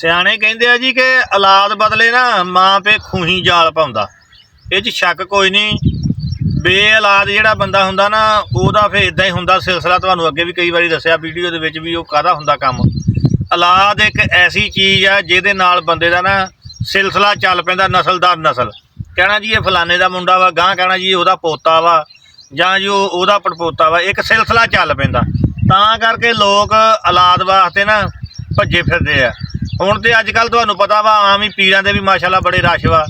ਸਿਆਣੇ ਕਹਿੰਦੇ ਆ ਜੀ ਕਿ ਔਲਾਦ ਬਦਲੇ ਨਾ ਮਾਂ ਪੇ ਖੂਹੀ ਜਾਲ ਪਾਉਂਦਾ। ਇਹ 'ਚ ਸ਼ੱਕ ਕੋਈ ਨਹੀਂ। ਬੇਔਲਾਦ ਜਿਹੜਾ ਬੰਦਾ ਹੁੰਦਾ ਨਾ ਉਹਦਾ ਫਿਰ ਇੱਦਾਂ ਹੀ ਹੁੰਦਾ ਸਿਲਸਿਲਾ। ਤੁਹਾਨੂੰ ਅੱਗੇ ਵੀ ਕਈ ਵਾਰੀ ਦੱਸਿਆ ਵੀਡੀਓ ਦੇ ਵਿੱਚ ਵੀ ਉਹ ਕਾਹਦਾ ਹੁੰਦਾ ਕੰਮ। ਔਲਾਦ ਇੱਕ ਐਸੀ ਚੀਜ਼ ਆ ਜਿਹਦੇ ਨਾਲ ਬੰਦੇ ਦਾ ਨਾ ਸਿਲਸਿਲਾ ਚੱਲ ਪੈਂਦਾ, ਨਸਲ ਦਰ ਨਸਲ। ਕਹਿਣਾ ਜੀ ਇਹ ਫਲਾਣੇ ਦਾ ਮੁੰਡਾ ਵਾ, ਗਾਂਹ ਕਹਿਣਾ ਜੀ ਉਹਦਾ ਪੋਤਾ ਵਾ ਜਾਂ ਜੀ ਉਹਦਾ ਪੜਪੋਤਾ ਵਾ। ਇੱਕ ਸਿਲਸਿਲਾ ਚੱਲ ਪੈਂਦਾ। ਤਾਂ ਕਰਕੇ ਲੋਕ ਔਲਾਦ ਵਾਸਤੇ ਨਾ ਭੱਜੇ ਫਿਰਦੇ ਆ। ਹੁਣ ਤਾਂ ਅੱਜ ਕੱਲ੍ਹ ਤੁਹਾਨੂੰ ਪਤਾ ਵਾ ਆਮ ਹੀ ਪੀਰਾਂ ਦੇ ਵੀ ਮਾਸ਼ਾਅੱਲਾ ਬੜੇ ਰਸ਼ ਵਾ।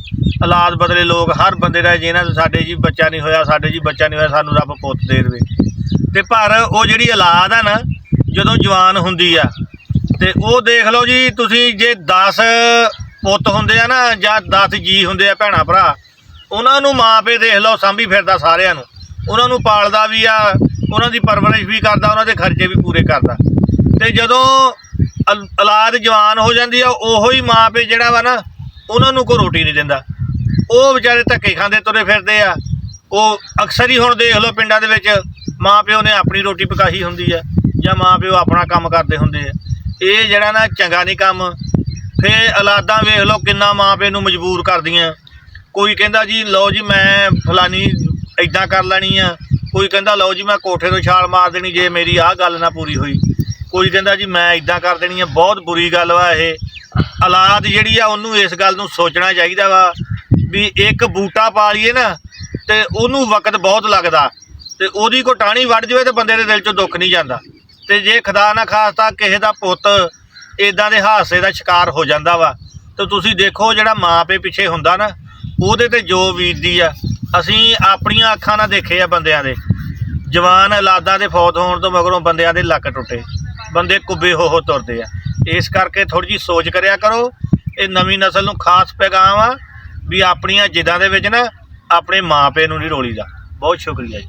ਔਲਾਦ ਬਦਲੇ ਲੋਕ ਹਰ ਬੰਦੇ ਦਾ ਜਿਹਨਾਂ ਸਾਡੇ ਜੀ ਬੱਚਾ ਨਹੀਂ ਹੋਇਆ, ਸਾਡੇ ਜੀ ਬੱਚਾ ਨਹੀਂ ਹੋਇਆ, ਸਾਨੂੰ ਰੱਬ ਪੁੱਤ ਦੇ ਦੇਵੇ। ਅਤੇ ਪਰ ਉਹ ਜਿਹੜੀ ਔਲਾਦ ਆ ਨਾ ਜਦੋਂ ਜਵਾਨ ਹੁੰਦੀ ਆ ਅਤੇ ਉਹ ਦੇਖ ਲਓ ਜੀ ਤੁਸੀਂ, ਜੇ 10 ਪੁੱਤ ਹੁੰਦੇ ਆ ਨਾ ਜਾਂ 10 ਜੀ ਹੁੰਦੇ ਆ ਭੈਣਾਂ ਭਰਾ, ਉਹਨਾਂ ਨੂੰ ਮਾਂ ਪਿਓ ਦੇਖ ਲਓ ਸਾਂਭੀ ਫਿਰਦਾ ਸਾਰਿਆਂ ਨੂੰ। ਉਹਨਾਂ ਨੂੰ ਪਾਲਦਾ ਵੀ ਆ, ਉਹਨਾਂ ਦੀ ਪਰਵਰਿਸ਼ ਵੀ ਕਰਦਾ, ਉਹਨਾਂ ਦੇ ਖਰਚੇ ਵੀ ਪੂਰੇ ਕਰਦਾ। ਅਤੇ ਜਦੋਂ ਔਲਾਦ ਜਵਾਨ ਹੋ ਜਾਂਦੀ ਆ ਉਹੋ ਹੀ ਮਾਂ ਪਿਓ ਜਿਹੜਾ ਵਾ ਨਾ ਉਹਨਾਂ ਨੂੰ ਕੋਈ ਰੋਟੀ ਨਹੀਂ ਦਿੰਦਾ। ਉਹ ਵਿਚਾਰੇ ਧੱਕੇ ਖਾਂਦੇ ਤੁਰੇ ਫਿਰਦੇ ਆ। ਉਹ ਅਕਸਰ ਹੀ ਹੁਣ ਦੇਖ ਲਓ ਪਿੰਡਾਂ ਦੇ ਵਿੱਚ ਮਾਂ ਪਿਓ ਨੇ ਆਪਣੀ ਰੋਟੀ ਪਕਾਈ ਹੁੰਦੀ ਆ ਜਾਂ ਮਾਂ ਪਿਓ ਆਪਣਾ ਕੰਮ ਕਰਦੇ ਹੁੰਦੇ ਆ। ਇਹ ਜਿਹੜਾ ਨਾ ਚੰਗਾ ਨਹੀਂ ਕੰਮ। ਫਿਰ ਔਲਾਦਾਂ ਵੇਖ ਲਓ ਕਿੰਨਾ ਮਾਂ ਪਿਓ ਨੂੰ ਮਜਬੂਰ ਕਰਦੀਆਂ। ਕੋਈ ਕਹਿੰਦਾ ਜੀ ਲਓ ਜੀ ਮੈਂ ਫਲਾਨੀ ਇੱਦਾਂ ਕਰ ਲੈਣੀ ਆ, ਕੋਈ ਕਹਿੰਦਾ ਲਓ ਜੀ ਮੈਂ ਕੋਠੇ ਤੋਂ ਛਾਲ ਮਾਰ ਦੇਣੀ ਜੇ ਮੇਰੀ ਆਹ ਗੱਲ ਨਾ ਪੂਰੀ ਹੋਈ, ਕੋਈ ਕਹਿੰਦਾ ਜੀ ਮੈਂ ਇੱਦਾਂ ਕਰ ਦੇਣੀ ਆ। ਬਹੁਤ ਬੁਰੀ ਗੱਲ ਵਾ ਇਹ। ਔਲਾਦ ਜਿਹੜੀ ਆ ਉਹਨੂੰ ਇਸ ਗੱਲ ਨੂੰ ਸੋਚਣਾ ਚਾਹੀਦਾ ਵਾ ਵੀ ਇੱਕ ਬੂਟਾ ਪਾ ਲਈਏ ਨਾ ਅਤੇ ਉਹਨੂੰ ਵਕਤ ਬਹੁਤ ਲੱਗਦਾ ਅਤੇ ਉਹਦੀ ਕੋਈ ਟਾਹਣੀ ਵੱਢ ਜਾਵੇ ਤਾਂ ਬੰਦੇ ਦੇ ਦਿਲ 'ਚੋਂ ਦੁੱਖ ਨਹੀਂ ਜਾਂਦਾ। ਅਤੇ ਜੇ ਖੁਦਾ ਨਾ ਖਾਸਤਾ ਕਿਸੇ ਦਾ ਪੁੱਤ ਇੱਦਾਂ ਦੇ ਹਾਦਸੇ ਦਾ ਸ਼ਿਕਾਰ ਹੋ ਜਾਂਦਾ ਵਾ ਤਾਂ ਤੁਸੀਂ ਦੇਖੋ ਜਿਹੜਾ ਮਾਂ ਪਿਓ ਪਿੱਛੇ ਹੁੰਦਾ ਨਾ ਉਹਦੇ 'ਤੇ ਜੋ ਬੀਤਦੀ ਆ। ਅਸੀਂ ਆਪਣੀਆਂ ਅੱਖਾਂ ਨਾਲ ਦੇਖੇ ਆ ਬੰਦਿਆਂ ਦੇ ਜਵਾਨ ਔਲਾਦਾਂ ਦੇ ਫੌਤ ਹੋਣ ਤੋਂ ਮਗਰੋਂ ਬੰਦਿਆਂ ਦੇ ਲੱਕ ਟੁੱਟੇ, ਬੰਦੇ ਕੁੱਬੇ ਹੋ ਤੁਰਦੇ ਆ। ਇਸ ਕਰਕੇ ਥੋੜ੍ਹੀ ਜਿਹੀ ਸੋਚ ਕਰਿਆ ਕਰੋ। ਇਹ ਨਵੀਂ ਨਸਲ ਨੂੰ ਖਾਸ ਪੈਗਾਮ ਆ ਵੀ ਆਪਣੀਆਂ ਜਿੱਦਾਂ ਦੇ ਵਿੱਚ ਨਾ ਆਪਣੇ ਮਾਂ ਪਿਓ ਨੂੰ ਨਹੀਂ ਰੋਲੀਦਾ। ਬਹੁਤ ਸ਼ੁਕਰੀਆ ਜੀ।